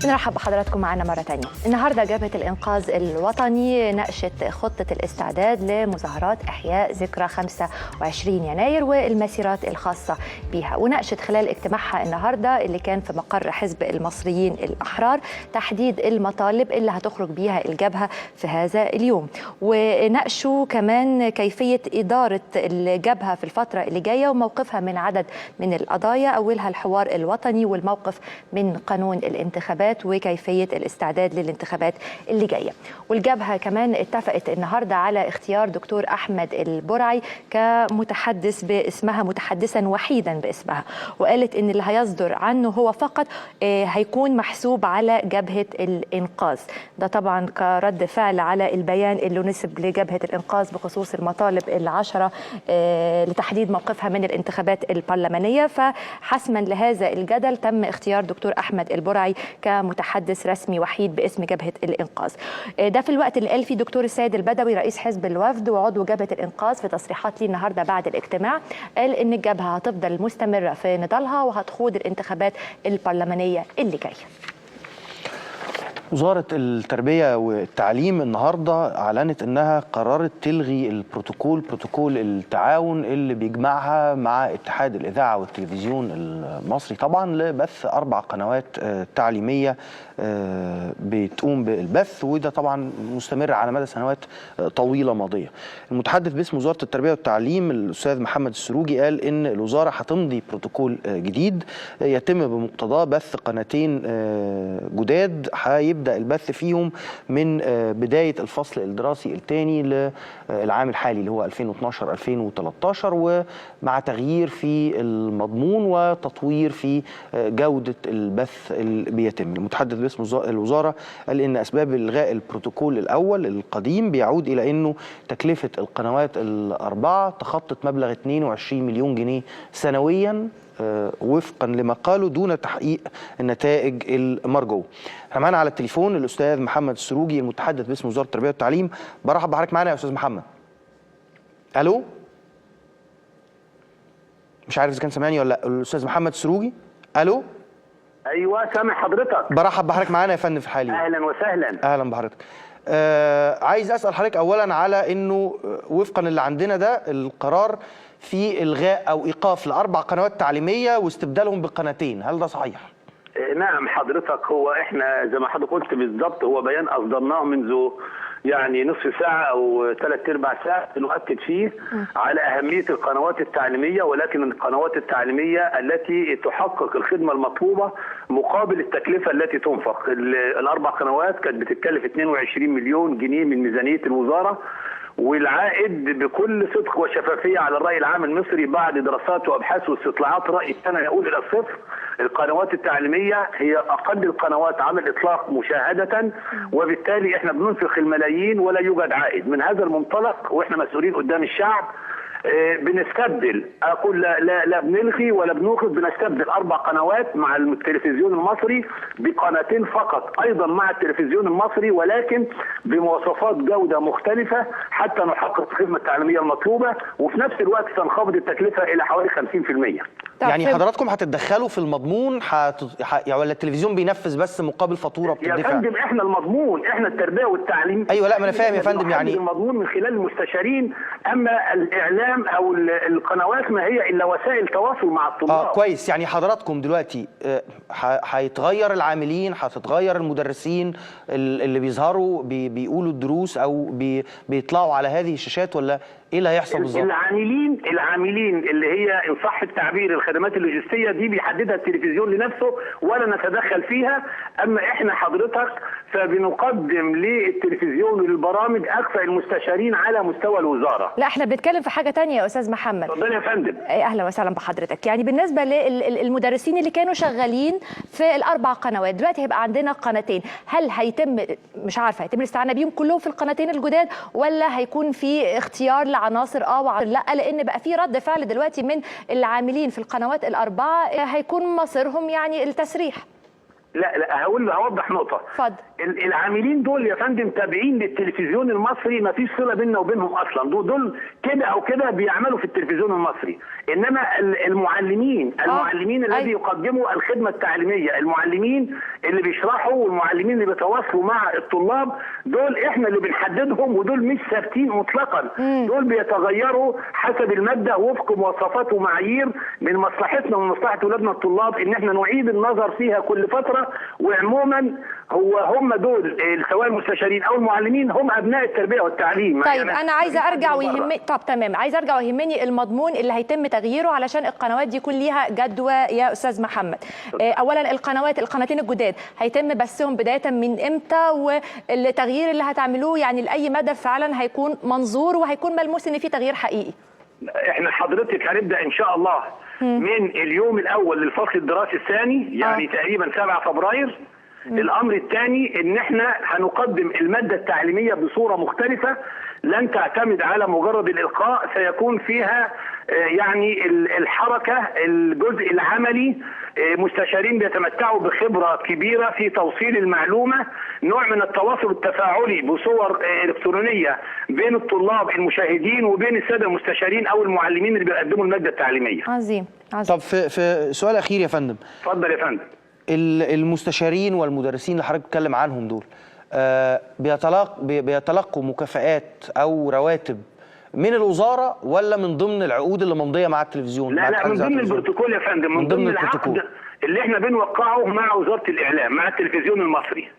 نرحب بحضراتكم معنا مرة تانية. النهاردة جبهة الإنقاذ الوطني ناقشت خطة الاستعداد لمظاهرات إحياء ذكرى 25 يناير والمسيرات الخاصة بها، وناقشت خلال اجتماعها النهاردة اللي كان في مقر حزب المصريين الأحرار تحديد المطالب اللي هتخرج بيها الجبهة في هذا اليوم، وناقشوا كمان كيفية إدارة الجبهة في الفترة اللي جاية وموقفها من عدد من القضايا، أولها الحوار الوطني والموقف من قانون الانتخابات وكيفية الاستعداد للانتخابات اللي جاية. والجبهة كمان اتفقت النهاردة على اختيار دكتور أحمد البرعي كمتحدث باسمها، متحدثا وحيدا باسمها، وقالت إن اللي هيصدر عنه هو فقط هيكون محسوب على جبهة الإنقاذ. ده طبعا كرد فعل على البيان اللي نسب لجبهة الإنقاذ بخصوص المطالب العشرة لتحديد موقفها من الانتخابات البرلمانية. فحسما لهذا الجدل تم اختيار دكتور أحمد البرعي كمتحدث رسمي وحيد باسم جبهة الإنقاذ. ده في الوقت اللي قال فيه دكتور السيد البدوي رئيس حزب الوفد وعضو جبهة الإنقاذ في تصريحات ليه النهارده بعد الاجتماع، قال إن الجبهة هتفضل مستمرة في نضالها وهتخوض الانتخابات البرلمانية اللي جاية. وزارة التربية والتعليم النهاردة أعلنت أنها قررت تلغي بروتوكول التعاون اللي بيجمعها مع اتحاد الإذاعة والتلفزيون المصري، طبعا لبث 4 قنوات تعليمية بتقوم بالبث، وده طبعا مستمر على مدى سنوات طويلة ماضية. المتحدث باسم وزارة التربية والتعليم الأستاذ محمد السروجي قال إن الوزارة هتمضي بروتوكول جديد يتم بمقتضاه بث قناتين جداد هيبدأ البث فيهم من بداية الفصل الدراسي الثاني للعام الحالي اللي هو 2012-2013، ومع تغيير في المضمون وتطوير في جودة البث اللي بيتم. المتحدث باسم الوزارة قال إن أسباب إلغاء البروتوكول الأول القديم بيعود إلى أنه تكلفة القنوات ال4 تخطت مبلغ 22 مليون جنيه سنويا وفقا لما قالوا دون تحقيق النتائج المرجوة. احنا معانا على التليفون الأستاذ محمد السروجي المتحدث باسم وزارة التربية والتعليم. برحب بحضرتك معانا يا أستاذ محمد. ألو؟ مش عارف إذا كان سامعني ولا لا. الأستاذ محمد السروجي. ألو؟ ايوه سامع حضرتك. برحب بحضرتك معانا يا فندم في الحالي. اهلا وسهلا. اهلا بحضرتك. عايز اسال حضرتك اولا على انه وفقا اللي عندنا ده القرار في الغاء او ايقاف ل4 قنوات تعليميه واستبدالهم بقناتين، هل ده صحيح؟ نعم حضرتك، هو احنا زي ما حضرتك قلت بالظبط، هو بيان اصدرناه منذ يعني نصف ساعة أو 3/4 ساعة نؤكد فيه على أهمية القنوات التعليمية، ولكن القنوات التعليمية التي تحقق الخدمة المطلوبة مقابل التكلفة التي تنفق. ال4 قنوات كانت بتتكلف 22 مليون جنيه من ميزانية الوزارة، والعائد بكل صدق وشفافية على الرأي العام المصري بعد دراسات وأبحاث واستطلاعات رأي السنة يقول إلى الصفر. القنوات التعليمية هي أقل القنوات على الإطلاق مشاهدة، وبالتالي إحنا بننفق الملايين ولا يوجد عائد. من هذا المنطلق وإحنا مسؤولين قدام الشعب بنستبدل، اقول لا بنلغي ولا بنوقف، بنستبدل 4 قنوات مع التلفزيون المصري بقناتين فقط ايضا مع التلفزيون المصري، ولكن بمواصفات جوده مختلفه حتى نحقق الخدمه التعليميه المطلوبه، وفي نفس الوقت تنخفض التكلفه الى حوالي 50%. يعني حضراتكم هتتدخلوا في المضمون ولا التلفزيون بينفذ بس مقابل فاتوره بتدفع؟ يا فندم احنا المضمون، احنا التربيه والتعليم. ايوه لا ما انا فاهم يا فندم، يعني المضمون من خلال المستشارين، اما الاعلام او القنوات ما هي الا وسائل تواصل مع الطلاب. كويس. يعني حضراتكم دلوقتي هيتغير العاملين، هتتغير المدرسين اللي بيظهروا بيقولوا الدروس او بيطلعوا على هذه الشاشات، ولا ايه اللي هيحصل بالظبط؟ العاملين اللي هي ان صح التعبير الخدمات اللوجستيه دي بيحددها التلفزيون لنفسه ولا نتدخل فيها، اما احنا حضرتك فبنقدم للتلفزيون وللبرامج اكفأ المستشارين على مستوى الوزاره. لا احنا بنتكلم في حاجه ثانيه يا استاذ محمد. اتفضل يا فندم. اهلا وسهلا بحضرتك. يعني بالنسبه للمدرسين اللي كانوا شغالين في ال4 قنوات، دلوقتي هيبقى عندنا قناتين، هل هيتم مش عارفه هيتم الاستعانه بيهم كلهم في القناتين الجداد، ولا هيكون في اختيار لعناصر وعناصر لا؟ لان بقى في رد فعل دلوقتي من العاملين في القنوات ال4 هيكون مصيرهم يعني التسريح. لا هوضح نقطه. اتفضل. العاملين دول يا فندم تابعين للتلفزيون المصري، ما فيش صله بيننا وبينهم اصلا، دول كده او كده بيعملوا في التلفزيون المصري. انما المعلمين الذي يقدموا الخدمه التعليميه، المعلمين اللي بيشرحوا والمعلمين اللي بيتواصلوا مع الطلاب، دول احنا اللي بنحددهم، ودول مش ثابتين مطلقا. دول بيتغيروا حسب الماده وفق مواصفات ومعايير من مصلحتنا ومن مصلحه اولادنا الطلاب ان احنا نعيد النظر فيها كل فتره. وعموما هم دول سواء المستشارين او المعلمين هم ابناء التربيه والتعليم. طيب يعني انا عايزه ارجع ويهمني، طب تمام، عايزه ارجع ويهمني المضمون اللي هيتم تغييره علشان القنوات دي يكون ليها جدوى يا استاذ محمد. اولا القناتين الجداد هيتم بثهم بدايه من امتى، والتغيير اللي هتعملوه يعني لاي مدى فعلا هيكون منظور وهيكون ملموس ان في تغيير حقيقي؟ احنا حضرتك هنبدا ان شاء الله من اليوم الاول للفصل الدراسي الثاني، يعني تقريبا 7 فبراير. الامر الثاني ان احنا هنقدم الماده التعليميه بصوره مختلفه، لن تعتمد على مجرد الالقاء، سيكون فيها يعني الحركه، الجزء العملي، مستشارين بيتمتعوا بخبره كبيره في توصيل المعلومه، نوع من التواصل التفاعلي بصور الكترونيه بين الطلاب المشاهدين وبين الساده المستشارين او المعلمين اللي بيقدموا الماده التعليميه. عظيم. طب في سؤال اخير يا فندم. اتفضل يا فندم. المستشارين والمدرسين اللي حضرتك بتتكلم عنهم دول بيتلقوا مكافآت او رواتب من الوزاره ولا من ضمن العقود اللي ممضيه مع التلفزيون؟ لا من ضمن البروتوكول يا فندم، من ضمن العقد اللي احنا بنوقعه مع وزاره الاعلام مع التلفزيون المصري.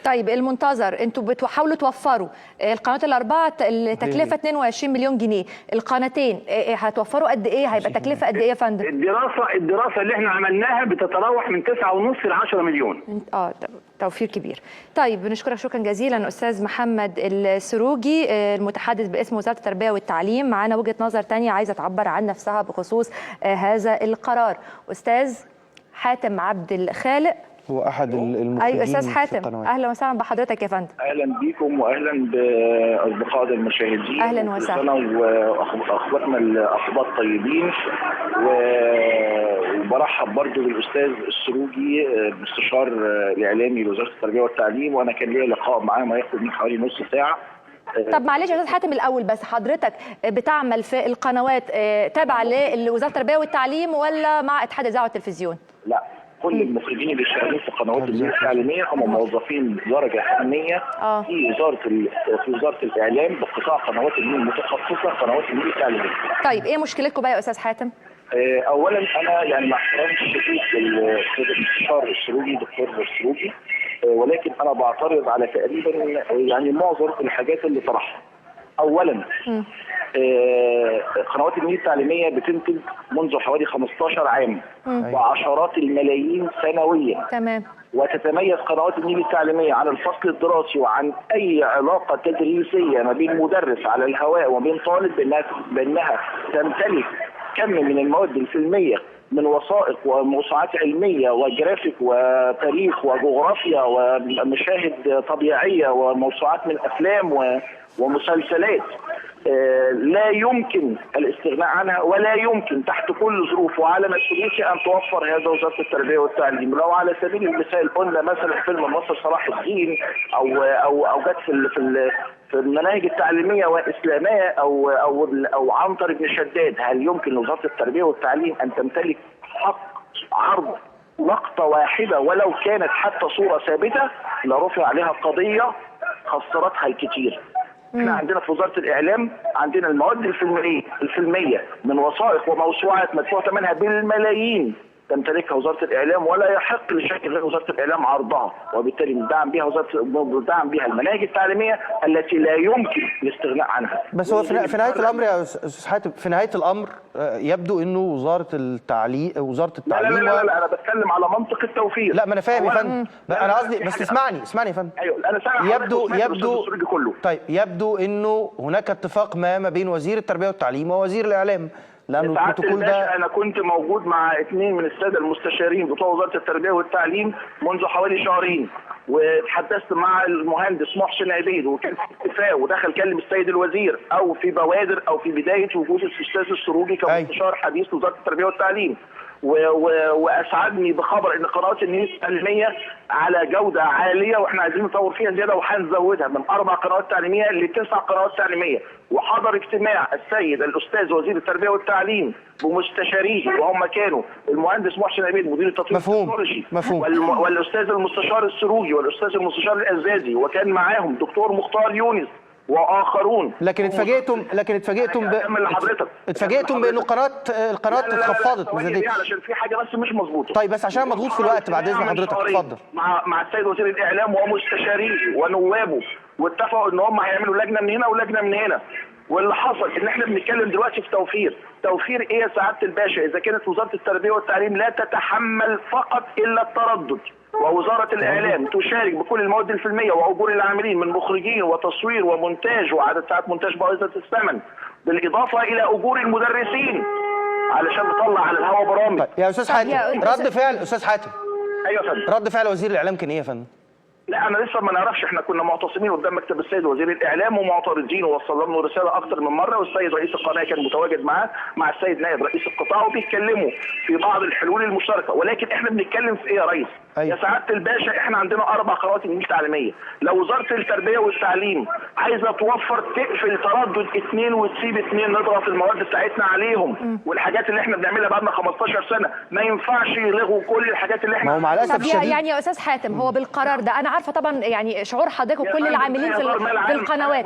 طيب المنتظر، انتوا بتحاولوا توفروا القنوات الاربعه التكلفه 22 مليون جنيه، القناتين هتوفروا قد ايه؟ هيبقى تكلفه قد ايه يا فندم؟ الدراسه اللي احنا عملناها بتتراوح من 9.5 ل 10 مليون. توفير كبير. طيب بنشكرك شكرا جزيلا استاذ محمد السروجي المتحدث باسم وزاره التربيه والتعليم. معانا وجهه نظر ثانيه عايزه تعبر عن نفسها بخصوص هذا القرار. استاذ حاتم عبد الخالق هو احد المخرجين. ايوه استاذ حاتم، اهلا وسهلا بحضرتك يا فندم. اهلا بيكم واهلا باصدقائنا المشاهدين. اهلا وسهلا. واخواتنا الاقباط طيبين، وبرحب برضو بالاستاذ السروجي مستشار الاعلامي لوزاره التربيه والتعليم، وانا كان ليا لقاء معاه ما ياخد من حوالي نص ساعه. طب معلش يا استاذ حاتم الاول بس، حضرتك بتعمل في القنوات تابعه لوزاره التربيه والتعليم ولا مع اتحاد الاذاعه والتلفزيون؟ لا، كل المخرجين اللي شغالين في قنوات التعليميه هم موظفين بدرجه فنيه في وزاره الاعلام بقطاع قنوات النيل المتخصصه، قنوات النيل التعليميه. طيب ايه مشكلتكم بقى يا استاذ حاتم؟ اولا انا يعني مع احترامي الشديد للمستشار السروجي دكتور السروجي، ولكن انا بعترض على تقريبا يعني معظم الحاجات اللي طرحها. اولا قنوات النيل التعليميه بتنتج منذ حوالي 15 عام وعشرات الملايين سنويا. تمام. وتتميز قنوات النيل التعليميه عن الفصل الدراسي وعن اي علاقه تدريسيه ما بين مدرس على الهواء وبين طالب بانها تمتلك كم من المواد الفيلميه من وثائق وموسوعات علميه وجرافيك وتاريخ وجغرافيا ومشاهد طبيعيه وموسوعات من افلام ومسلسلات لا يمكن الاستغناء عنها، ولا يمكن تحت كل ظروف وعلى مسؤوليتي ان توفر هذا وزاره التربيه والتعليم. لو على سبيل المثال قلنا مثلا فيلم الناصر صلاح الدين او جت في المناهج التعليميه واسلاميه او عنتر بن شداد، هل يمكن لوزاره التربيه والتعليم ان تمتلك حق عرض لقطه واحده ولو كانت حتى صوره ثابته لرفع عليها قضيه خسرتها الكثير؟ احنا عندنا في وزاره الاعلام عندنا المواد الفيلميه من وثائق وموسوعات مدفوع ثمنها بالملايين تمتلكها وزاره الاعلام، ولا يحق لشركه غير وزاره الاعلام عرضها، وبالتالي ندعم بها المناهج التعليميه التي لا يمكن الاستغناء عنها. بس هو في نهايه الامر يا استاذ حاتم، في نهايه الامر يبدو انه وزاره التعليم لا انا بتكلم على منطق التوفير. لا ما انا فاهم يا فندم، انا قصدي بس اسمعني يا فندم. ايوه انا سامع. يبدو انه هناك اتفاق ما بين وزير التربيه والتعليم ووزير الاعلام، لانه البروتوكول ده انا كنت موجود مع 2 من الساده المستشارين بتوع وزاره التربيه والتعليم منذ حوالي شهرين، وتحدثت مع المهندس محسن عبيد، وكان في اتفاق ودخل كلم السيد الوزير او في بوادر او في بدايه وجود الاستاذ السروجي كمستشار حديث وزاره التربيه والتعليم، واسعدني بخبر ان قنوات النيل التعليميه على جوده عاليه، واحنا عايزين نطور فيها زياده وهنزودها من 4 قنوات تعليميه ل9 قنوات تعليميه. وحضر اجتماع السيد الاستاذ وزير التربيه والتعليم بمستشاريه، وهم كانوا المهندس محسن عبيد مدير التطوير التكنولوجي، والاستاذ المستشار السروجي والاستاذ المستشار الازازي، وكان معاهم دكتور مختار يونس واخرون. لكن اتفاجئتم بانه القناه اتخفضت ميزانيتها علشان في حاجه بس مش مظبوطه. طيب بس عشان مضغوط في الوقت بعد اذن حضرتك اتفضل. مع السيد وزير الاعلام ومستشاريه ونوابه، واتفقوا ان هم هيعملوا لجنه من هنا ولجنه من هنا. واللي حصل ان احنا بنتكلم دلوقتي في توفير ايه يا سعاده الباشا؟ اذا كانت وزاره التربيه والتعليم لا تتحمل فقط الا التردد، ووزاره الاعلام تشارك بكل المواد الفيلميه واجور العاملين من مخرجين وتصوير ومونتاج وعدد ساعات مونتاج باهظه الثمن، بالاضافه الى اجور المدرسين علشان نطلع على الهواء برامج. طيب يا استاذ حاتم، رد فعل استاذ حاتم. ايوه يا فندم. رد فعل وزير الاعلام كان ايه يا فندم؟ لا انا لسه ما نعرفش، احنا كنا معتصمين قدام مكتب السيد وزير الاعلام ومعترضين، ووصلنا له رساله اكثر من مره، والسيد رئيس القناه كان متواجد معاه مع السيد نائب رئيس القطاع، وبيتكلموا في بعض الحلول المشتركه. ولكن احنا بنتكلم في ايه يا ريس؟ يا سعاده الباشا احنا عندنا 4 قنوات النيل التعليميه، لو وزاره التربيه والتعليم عايزه توفر تقفل تردد 2 وتسيب 2، نضغط المواد بتاعتنا عليهم، والحاجات اللي احنا بنعملها بقالنا 15 سنه ما ينفعش يلغوا كل الحاجات اللي احنا. ما هو مع الاسف الشديد يعني يا استاذ حاتم، هو بالقرار ده انا عارفه طبعا يعني شعور حضرتك وكل العاملين في القنوات،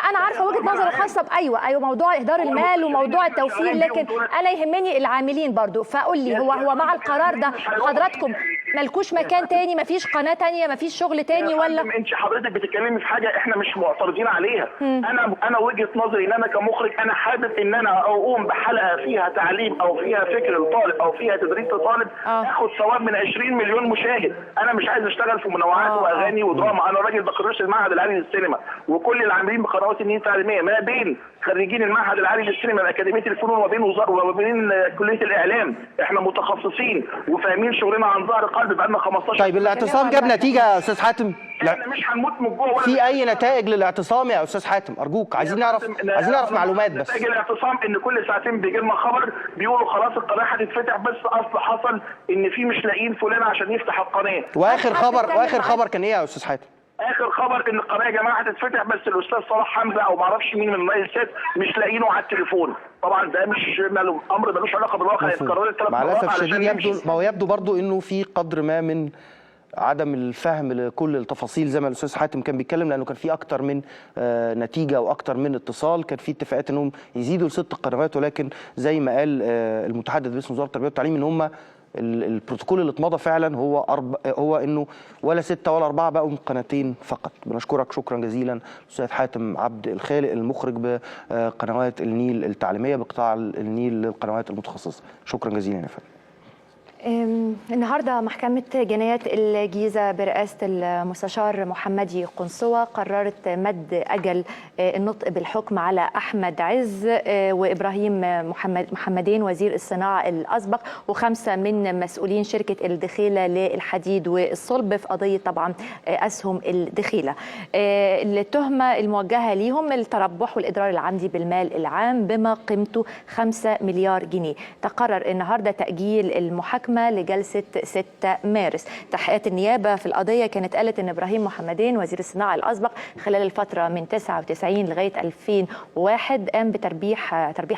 انا عارفه وجهه نظري الخاصه. ايوه موضوع اهدار المال وموضوع التوفير، لكن انا يهمني العاملين برضو. فقول لي هو مع القرار ده حضراتكم مالكوش مكان تاني؟ مفيش قناه تانيه؟ مفيش شغل تاني؟ ولا انت حضرتك بتتكلمي في حاجه احنا مش معترضين عليها. انا وجهه نظري ان انا كمخرج انا حابب ان انا اقوم بحلقه فيها تعليم او فيها فكر للطالب او فيها تدريس للطالب اخد ثواب من 20 مليون مشاهد. انا مش عايز اشتغل في منوعات واغاني ودراما. انا راجل بكالوريوس المعهد العالي للسينما، وكل العاملين بقنوات النيل التعليميه ما بين خريجين المعهد العالي للسينما اكاديميه الفنون وما بين كليه الاعلام. احنا متخصصين وفاهمين شغلنا عن ظهر قلب بقالنا 15. طيب الاعتصام جاب نتيجه يا استاذ حاتم؟ احنا مش هنموت من جوه. في اي نتائج للاعتصام يا استاذ حاتم؟ ارجوك عايزين نعرف معلومات بس. نتائج الاعتصام ان كل ساعتين بيجي لنا خبر بيقولوا خلاص القناه هتتفتح، بس اصل حصل ان في مش لاقيين فلان عشان يفتح القناه. واخر خبر كان ايه يا استاذ حاتم؟ اخر خبر ان القناه يا جماعه هتتفتح، بس الاستاذ صلاح حمزه او ما اعرفش مين من الرئيسات مش لاقيينه على التليفون. طبعا ده مش امر ملوش علاقه بالواقع. القرار الثلاث مع الاسف الشديد يبدو برضو انه في قدر ما من عدم الفهم لكل التفاصيل زي ما الاستاذ حاتم كان بيتكلم، لانه كان في اكتر من نتيجه واكتر من اتصال. كان في اتفاقات انهم يزيدوا ل6 قنوات، ولكن زي ما قال المتحدث باسم وزاره التربيه والتعليم ان هم البروتوكول اللي اتمضى فعلا هو انه ولا 6 ولا 4 بقوا من قناتين فقط. بنشكرك شكرا جزيلا استاذ حاتم عبد الخالق المخرج بقنوات النيل التعليميه بقطاع النيل للقنوات المتخصصه. شكرا جزيلا يا فندم. النهارده محكمة جنايات الجيزة برئاسة المستشار محمدي قنصوة قررت مد أجل النطق بالحكم على أحمد عز وإبراهيم محمدين وزير الصناعة الأسبق و5 من مسؤولين شركة الدخيلة للحديد والصلب في قضية طبعا أسهم الدخيلة. التهمة الموجهة ليهم التربح والإضرار العمدي بالمال العام بما قيمته 5 مليار جنيه. تقرر النهارده تأجيل المحاكمة لجلسة 6 مارس. تحقيقات النيابة في القضية كانت قالت أن إبراهيم محمدين وزير الصناعة الأسبق خلال الفترة من 99 لغاية 2001 قام بتربيح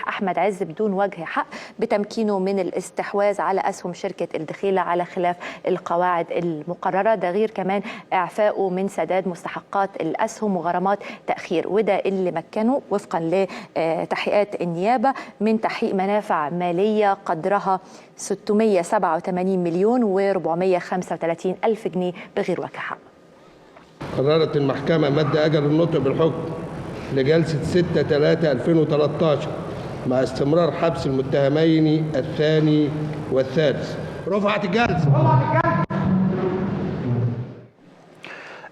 أحمد عز بدون وجه حق بتمكينه من الاستحواذ على أسهم شركة الدخيلة على خلاف القواعد المقررة. ده غير كمان إعفائه من سداد مستحقات الأسهم وغرامات تأخير، وده اللي مكنه وفقا لتحقيقات النيابة من تحقيق منافع مالية قدرها 687 مليون و435 ألف جنيه بغير وجه حق. قررت المحكمة مد أجل النطق بالحكم لجلسة 6/3/2013 مع استمرار حبس المتهمين الثاني والثالث. رفعت الجلسة.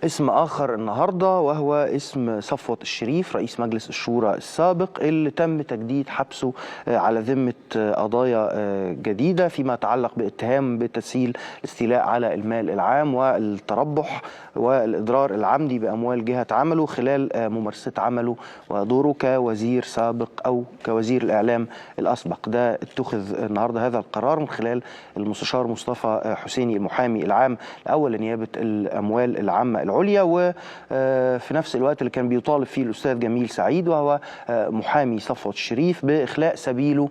اسم آخر النهاردة وهو اسم صفوت الشريف رئيس مجلس الشورى السابق اللي تم تجديد حبسه على ذمة قضايا جديدة فيما يتعلق باتهام بتسهيل الاستيلاء على المال العام والتربح والإضرار العمدي بأموال جهة عمله خلال ممارسة عمله ودوره كوزير سابق أو كوزير الإعلام الأسبق. ده اتخذ النهاردة هذا القرار من خلال المستشار مصطفى حسيني المحامي العام الأول لنيابة الأموال العامة العليا، وفي نفس الوقت اللي كان بيطالب فيه الأستاذ جميل سعيد وهو محامي صفوت الشريف بإخلاء سبيله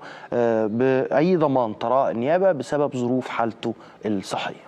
بأي ضمان طراء النيابة بسبب ظروف حالته الصحية.